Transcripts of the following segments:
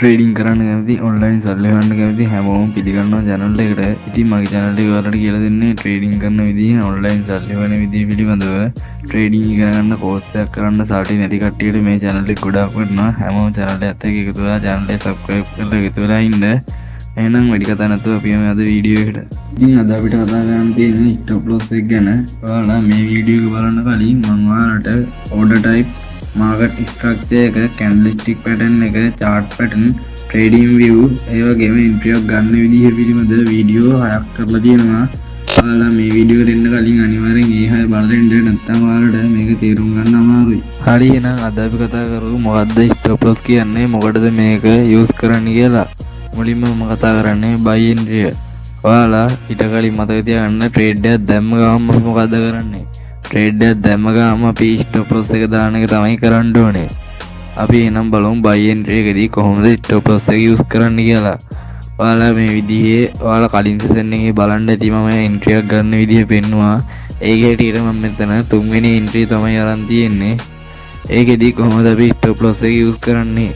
Trading කරන්න කැමති online සල්ලි හොයන්න කැමති හැමෝම පිළිගන්නවා channel එකට. ඉතින් මගේ channel එක ඔයාලට කියලා දෙන්නේ ට්‍රේඩින් කරන විදිහ, ඔන්ලයින් සල්ලි හොයන විදිහ පිළිබඳව. ට්‍රේඩින් ඉගෙන ගන්න කෝස් එකක් කරන්න සාටි නැති කට්ටියට මේ channel එක ගොඩාක් වටිනවා. හැමෝම channel එකත් එක්ක එකතු වෙලා channel එක subscribe කරලා එකතු වෙලා ඉන්න. එහෙනම් වැඩි කතා නැතුව අපි යමු අද වීඩියෝ එකට. ඉතින් අද අපිට කතා කරන්න තියෙන්නේ stop loss එක ගැන. ඔයාලා මේ වීඩියෝ එක බලන්න කලින් මම ඔයාලට order type, market structure එක, candlestick pattern එක, chart pattern, trading view, ඒ වගේම entry එකක් ගන්න විදිහ පිළිබඳ වීඩියෝ 6ක් කරලා තියෙනවා. ඔයාලා මේ වීඩියෝ එකට එන්න කලින් අනිවාර්යෙන් ඒ 6 බලලා ඉන්න. නැත්නම් ඔයාලට මේක තේරුම් ගන්න අමාරුයි. හරි, එහෙනම් අද අපි කතා කරමු මොකද්ද stop loss කියන්නේ, මොකටද මේක use කරන්නේ කියලා. මුලින්ම මම කතා කරන්නේ buy entry. ඔයාලා ඊට කලින් මතක තියාගන්න trade එකක් දැම්ම ගමන් අපි මොකද්ද කරන්නේ? ට්‍රේඩ් එකක් දැම්ම ගාම අපි ස්ටොප් ලොස් එක දාන එක තමයි කරන්න ඕනේ. අපි එනම් බලමු buy entry එකදී කොහොමද ස්ටොප් ලොස් එක යූස් කරන්න කියලා. ඔයාලා මේ විදිහේ ඔයාලා කලින් සෙෂන් එකේ බලන්න ඇති මම entry එකක් ගන්න විදිහ පෙන්නුවා. ඒක හැටියට මම මෙතන තුන්වෙනි entry තමයි අරන් තියෙන්නේ. ඒකෙදී කොහොමද අපි ස්ටොප් ලොස් එක යූස් කරන්නේ?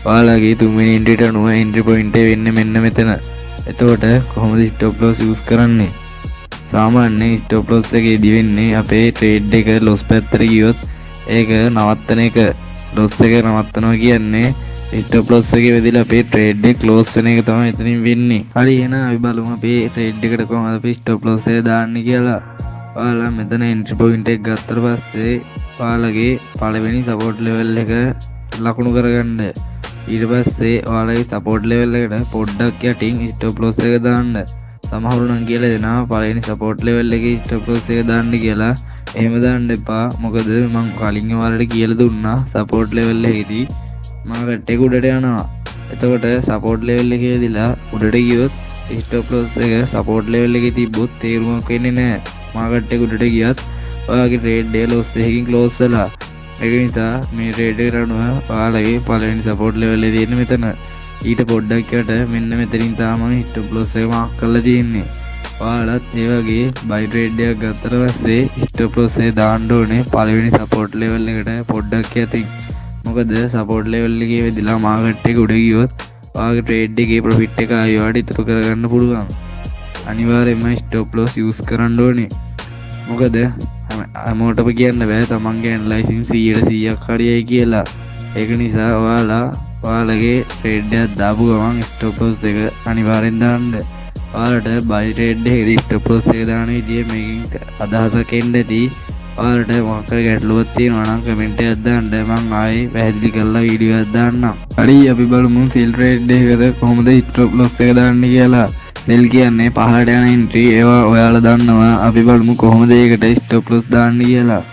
ඔයාලගේ තුන්වෙනි entry ට අනුව entry point එක වෙන්නේ මෙන්න මෙතන. එතකොට කොහොමද ස්ටොප් ලොස් යූස් කරන්නේ? සාමාන්‍යයෙන් ස්ටොප් ලොස් එකේදී වෙන්නේ අපේ ට්‍රේඩ් එක ලොස් පැත්තට ගියොත් ඒක නවත්තන එක. ලොස් එක නවත්තනවා කියන්නේ ස්ටොප් ලොස් එකේ වෙදිලා අපේ ට්‍රේඩ් එක ක්ලෝස් වෙන එක තමයි එතනින් වෙන්නේ. හරි, එහෙනම් අපි බලමු අපේ ට්‍රේඩ් එකට කොහොමද අපි ස්ටොප් ලොස් එක දාන්නේ කියලා. ඔයාලා මෙතන එන්ට්‍රි පොයින්ට් එක ගත්තට පස්සේ ඔයාලගේ පළවෙනි සපෝට් ලෙවල් එක ලකුණු කරගන්න. ඊට පස්සේ ඔයාලගේ සපෝට් ලෙවල් එකට පොඩ්ඩක් යටින් ස්ටොප් ලොස් එක දාන්න. සමහරු නම් කියලා දෙනවා පළවෙනි සපෝට් ලෙවල් එකේ ස්ටොප් ලොස් එක දාන්න කියලා. එහෙම දාන්න එපා. මොකද මම කලින් ඔයාලට කියලා දුන්නා සපෝට් ලෙවල් එකේදී මාකට් එක උඩට යනවා. එතකොට සපෝට් ලෙවල් එකේදීලා උඩට ගියොත් ස්ටොප් ලොස් එක සපෝට් ලෙවල් එකේ තිබ්බොත් තේරුමක් වෙන්නේ නැහැ. මාකට් එක උඩට ගියත් ඔයාගේ ට්‍රේඩ් එක ලොස් එකකින් ක්ලෝස් වෙලා. ඒක නිසා මේ ට්‍රේඩ් එකට අනුව ඔයාලගේ පළවෙනි සපෝට් ලෙවල් එකේ තියෙන මෙතන ඊට පොඩ්ඩක් යට මෙන්න මෙතනින් තමයි ස්ටොප් ලොස් එක මාක් කරලා තියෙන්නේ. ඔයාලත් ඒ වගේ buy trade එකක් ගත්තට පස්සේ ස්ටොප් ලොස් එක දාන්න ඕනේ පළවෙනි සපෝට් ලෙවල් එකට පොඩ්ඩක් යටින්. මොකද සපෝට් ලෙවල් එකේ වෙදිලා මාකට් එක උඩ ගියොත් ඔයාගේ ට්‍රේඩ් එකේ ප්‍රොෆිට් එක ආයෙත් ඉතුරු කරගන්න පුළුවන්. අනිවාර්යයෙන්ම ස්ටොප් ලොස් යූස් කරන්න ඕනේ. මොකද හැමෝටම කියන්න බෑ තමන්ගේ ඇනලයිසිස් 100%ක් හරියයි කියලා. ඒක නිසා ඔයාලගේ ට්‍රේඩ් එකක් දාපු ගමන් ස්ටොප් ලොස් එක අනිවාර්යෙන් දාන්න. ඔයාලට buy trade එකේදී ස්ටොප් ලොස් එක දාන විදිය මේකෙන් අදහසක් එන්න ඇති. ඔයාලට මොකක් හරි ගැටලුවක් තියෙනවා නම් කමෙන්ට් එකක් දාන්න. මම ආයේ පැහැදිලි කරලා වීඩියෝ එකක් දාන්නම්. හරි, අපි බලමු සෙල් ට්‍රේඩ් එකකට කොහොමද ස්ටොප් ලොස් එක දාන්නේ කියලා. සෙල් කියන්නේ පහළට යන entry. ඒවා ඔයාලා දන්නවා. අපි බලමු කොහොමද ඒකට ස්ටොප් ලොස් දාන්නේ කියලා.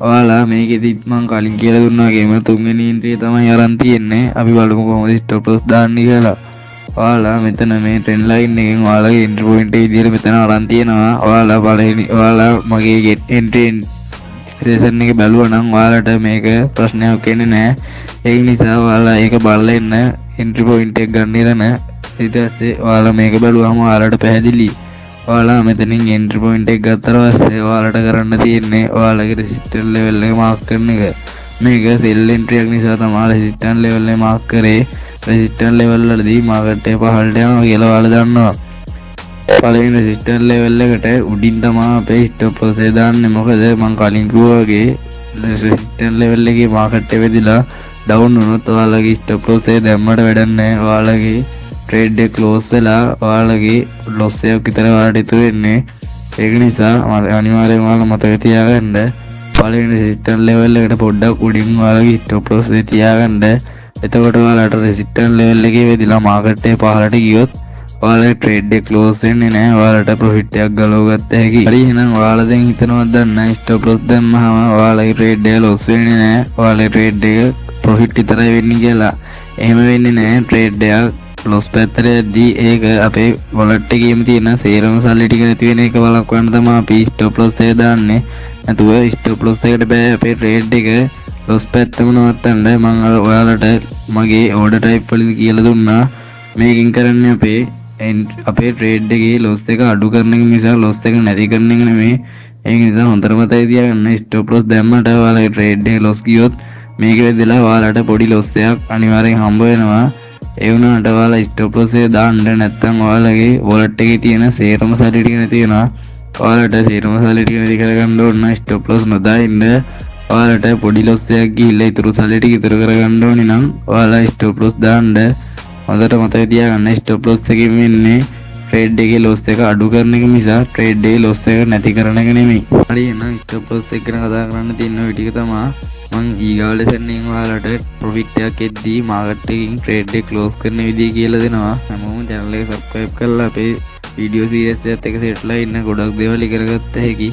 ඔයාලා මේකෙදිත් මම කලින් කියලා දුන්නා වගේම තුන්වෙනි entry තමයි අරන් තියෙන්නේ. අපි බලමු කොහොමද stop loss දාන්නේ කියලා. ඔයාලා මෙතන මේ trend line එකෙන් ඔයාලගේ entry point එක විදිහට මෙතන අරන් තියෙනවා. ඔයාලා මගේ get entry session එක බැලුවා නම් ඔයාලට මේක ප්‍රශ්නයක් වෙන්නේ නැහැ. ඒ නිසා ඔයාලා ඒක බලලා ඉන්න entry point එක ගන්න ඉතන. ඊට පස්සේ ඔයාලා මේක බැලුවාම ඔයාලට පැහැදිලි. ඔයාලා මෙතනින් entry point එක ගත්තට පස්සේ ඔයාලට කරන්න තියෙන්නේ ඔයාලගේ resistance level එක mark කරන එක. මේක sell entry එකක් නිසා තමයි resistance level එක mark කරේ. resistance level වලදී market එක පහළට යනවා කියලා ඔයාලා දන්නවා. පළවෙනි resistance level එකට උඩින් තමයි අපේ stop loss එක දාන්නේ. මොකද මම කලින් කිව්වා වගේ resistance level එකේ market එක වෙදිලා down වුණොත් ඔයාලගේ stop loss එක දැම්මට වැඩක් නැහැ. ඔයාලගේ ට්‍රේඩ් එක ක්ලෝස් වෙලා ඔයාලගේ ලොස් එකක් විතර ඔයාලට ඉතුරු වෙන්නේ. ඒක නිසා අනිවාර්යයෙන්ම ඔයාලා මතක තියාගන්න පළවෙනි රෙසිස්ටන්ස් ලෙවල් එකට පොඩ්ඩක් උඩින් ඔයාලගේ ස්ටොප් ලොස් එක තියාගන්න. එතකොට ඔයාලට රෙසිස්ටන්ස් ලෙවල් එකේ වෙදිලා මාකට් එක පහළට ගියොත් ඔයාලගේ ට්‍රේඩ් එක ක්ලෝස් වෙන්නේ නැහැ. ඔයාලට ප්‍රොෆිට් එකක් ගලව ගන්න හැකියි. හරි, එහෙනම් ඔයාලා දැන් හිතනවද දන්න ස්ටොප් ලොස් දැම්මහම ඔයාලගේ ට්‍රේඩ් එක ලොස් වෙන්නේ නැහැ. ඔයාලගේ ට්‍රේඩ් එක ප්‍රොෆිට් විතරයි වෙන්නේ කියලා. එහෙම වෙන්නේ නැහැ. ට්‍රේඩ් එක ලොස් පැත්තටදී ඒක අපේ වොලට් එකේම තියෙන සේරම සල්ලි ටික නැති වෙන එක වළක්වන්න තමයි අපි ස්ටොප් ලොස් එක දාන්නේ. නැතුව ස්ටොප් ලොස් එකට බෑ අපේ ට්‍රේඩ් එක ලොස් පැත්තම නවත්තන්න. මම ඔයාලට මගේ ඕඩර් ටයිප් වලින් කියලා දුන්නා. මේකෙන් කරන්නේ අපේ ට්‍රේඩ් එකේ ලොස් එක අඩු කරන එක නිසා ලොස් එක නැති කරන එක නෙමෙයි. ඒක නිසා හොඳට මතක තියාගන්න ස්ටොප් ලොස් දැම්මට ඔයාලගේ ට්‍රේඩ් එක ලොස් ගියොත් මේක වෙදලා ඔයාලට පොඩි ලොස් එකක් අනිවාර්යෙන් හම්බ වෙනවා. ඒ වුණාට ඔයාලා ස්ටොප් ලොස් එක දාන්න නැත්නම් ඔයාලගේ වොලට් එකේ තියෙන සේරම සල්ලි ටික නැති වෙනවා. ඔයාලට සේරම සල්ලි ටික නැති කරගන්න ඕන නම් ස්ටොප් ලොස් නොදාන්න. ඔයාලට පොඩි ලොස් එකක් ගිහිල්ලා ඉතුරු සල්ලි ටික ඉතුරු කරගන්න ඕනේ නම් ඔයාලා ස්ටොප් ලොස් දාන්න. හොඳට මතක තියාගන්න ස්ටොප් ලොස් එකකින් වෙන්නේ ට්‍රේඩ් එකේ ලොස් එක අඩු කරන එක මිස ට්‍රේඩ් එකේ ලොස් එක නැති කරන එක නෙමෙයි. හරි එහෙනම් ස්ටොප් ලොස් එක ගැන කතා කරන්න තියෙන ඔය ටික තමයි මම ඊගාව ලෙසන් එකෙන් ඔයාලට ප්‍රොෆිට් එකක් එද්දී මාකට් එකකින් ට්‍රේඩ් එක ක්ලෝස් කරන විදිය කියලා දෙනවා. හැමෝම channel එක subscribe කරලා අපේ වීඩියෝ සීරීස් එකත් එක්ක සෙට්ලා ඉන්න ගොඩක් දේවල් ඉගෙන ගත්ත හැකි.